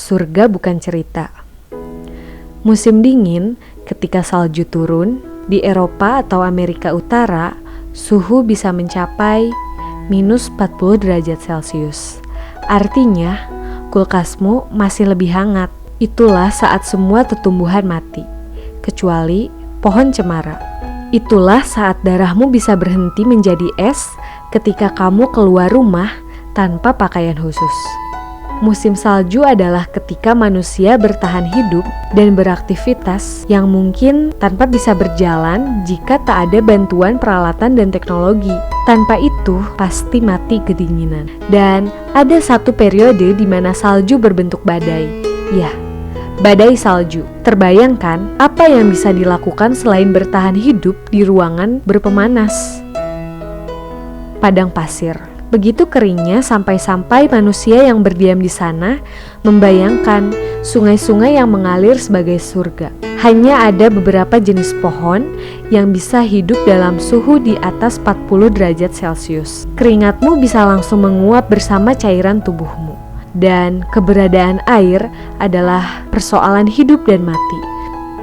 surga bukan cerita. Musim dingin, ketika salju turun, di Eropa atau Amerika Utara, suhu bisa mencapai minus 40 derajat Celcius. Artinya, kulkasmu masih lebih hangat. Itulah saat semua tumbuhan mati, kecuali pohon cemara. Itulah saat darahmu bisa berhenti menjadi es ketika kamu keluar rumah tanpa pakaian khusus. Musim salju adalah ketika manusia bertahan hidup dan beraktivitas yang mungkin tanpa bisa berjalan jika tak ada bantuan peralatan dan teknologi. Tanpa itu, pasti mati kedinginan. Dan ada satu periode di mana salju berbentuk badai. Ya, badai salju. Terbayangkan apa yang bisa dilakukan selain bertahan hidup di ruangan berpemanas? Padang pasir. Begitu keringnya sampai-sampai manusia yang berdiam di sana membayangkan sungai-sungai yang mengalir sebagai surga. Hanya ada beberapa jenis pohon yang bisa hidup dalam suhu di atas 40 derajat Celcius. Keringatmu bisa langsung menguap bersama cairan tubuhmu. Dan keberadaan air adalah persoalan hidup dan mati.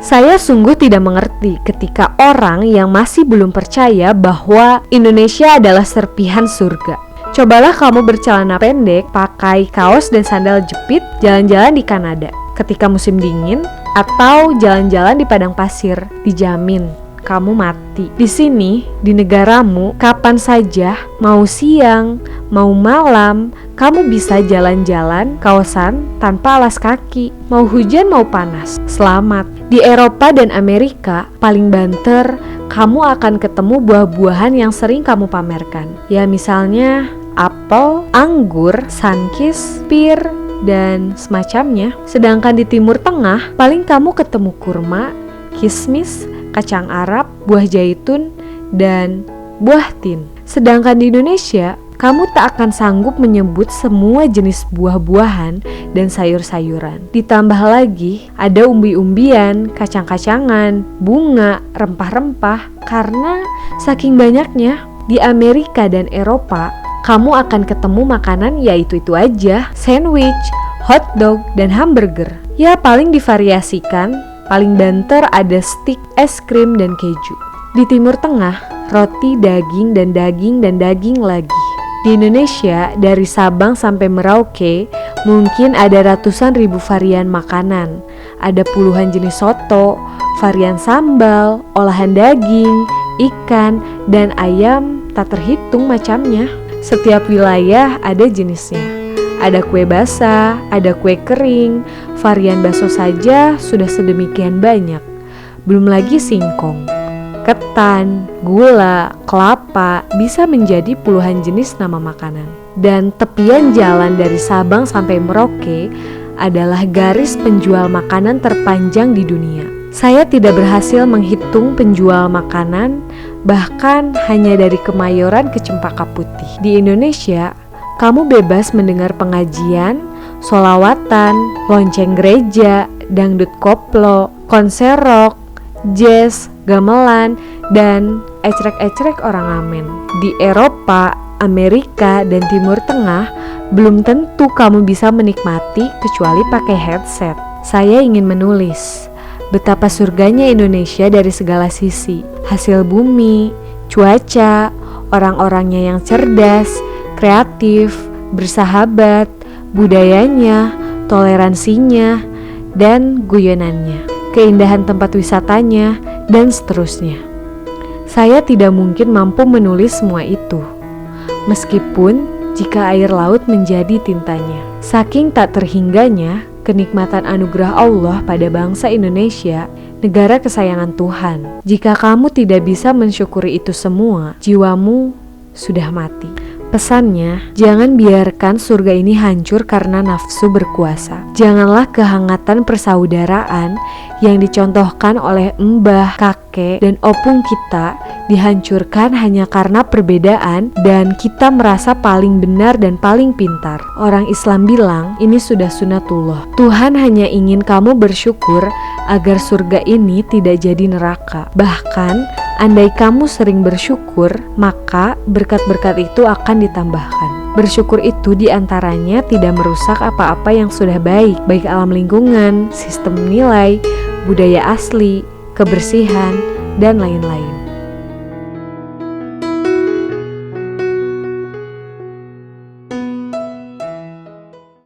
Saya sungguh tidak mengerti ketika orang yang masih belum percaya bahwa Indonesia adalah serpihan surga. Cobalah kamu bercelana pendek, pakai kaos dan sandal jepit, jalan-jalan di Kanada ketika musim dingin, atau jalan-jalan di padang pasir. Dijamin kamu mati. Di sini, di negaramu, kapan saja, mau siang, mau malam, kamu bisa jalan-jalan kawasan tanpa alas kaki. Mau hujan, mau panas, selamat. Di Eropa dan Amerika, paling banter, kamu akan ketemu buah-buahan yang sering kamu pamerkan. Ya misalnya apel, anggur, sunkist, pir, dan semacamnya. Sedangkan di Timur Tengah, paling kamu ketemu kurma, kismis, kacang Arab, buah zaitun, dan buah tin. Sedangkan di Indonesia, kamu tak akan sanggup menyebut semua jenis buah-buahan dan sayur-sayuran. Ditambah lagi, ada umbi-umbian, kacang-kacangan, bunga, rempah-rempah. Karena saking banyaknya, di Amerika dan Eropa, kamu akan ketemu makanan yaitu itu aja, sandwich, hotdog, dan hamburger. Ya paling divariasikan, paling banter ada stik, es krim, dan keju. Di Timur Tengah, roti, daging, dan daging, dan daging lagi. Di Indonesia, dari Sabang sampai Merauke, mungkin ada ratusan ribu varian makanan. Ada puluhan jenis soto, varian sambal, olahan daging, ikan, dan ayam, tak terhitung macamnya. Setiap wilayah ada jenisnya. Ada kue basah, ada kue kering, varian bakso saja sudah sedemikian banyak. Belum lagi singkong, ketan, gula, kelapa, bisa menjadi puluhan jenis nama makanan. Dan tepian jalan dari Sabang sampai Merauke adalah garis penjual makanan terpanjang di dunia. Saya tidak berhasil menghitung penjual makanan, bahkan hanya dari Kemayoran ke Cempaka Putih. Di Indonesia, kamu bebas mendengar pengajian, sholawatan, lonceng gereja, dangdut koplo, konser rock, jazz, gamelan, dan ecrek-ecrek orang amen. Di Eropa, Amerika, dan Timur Tengah, belum tentu kamu bisa menikmati kecuali pakai headset. Saya ingin menulis betapa surganya Indonesia dari segala sisi. Hasil bumi, cuaca, orang-orangnya yang cerdas, kreatif, bersahabat, budayanya, toleransinya, dan guyonannya, keindahan tempat wisatanya, dan seterusnya. Saya tidak mungkin mampu menulis semua itu, meskipun jika air laut menjadi tintanya. Saking tak terhingganya kenikmatan anugerah Allah pada bangsa Indonesia, negara kesayangan Tuhan. Jika kamu tidak bisa mensyukuri itu semua, jiwamu sudah mati. Pesannya, jangan biarkan surga ini hancur karena nafsu berkuasa. Janganlah kehangatan persaudaraan yang dicontohkan oleh mbah, kakek, dan opung kita dihancurkan hanya karena perbedaan dan kita merasa paling benar dan paling pintar. Orang Islam bilang ini sudah sunatullah. Tuhan hanya ingin kamu bersyukur agar surga ini tidak jadi neraka. Bahkan Andai kamu sering bersyukur, maka berkat-berkat itu akan ditambahkan. Bersyukur itu diantaranya tidak merusak apa-apa yang sudah baik alam lingkungan, sistem nilai, budaya asli, kebersihan, dan lain-lain.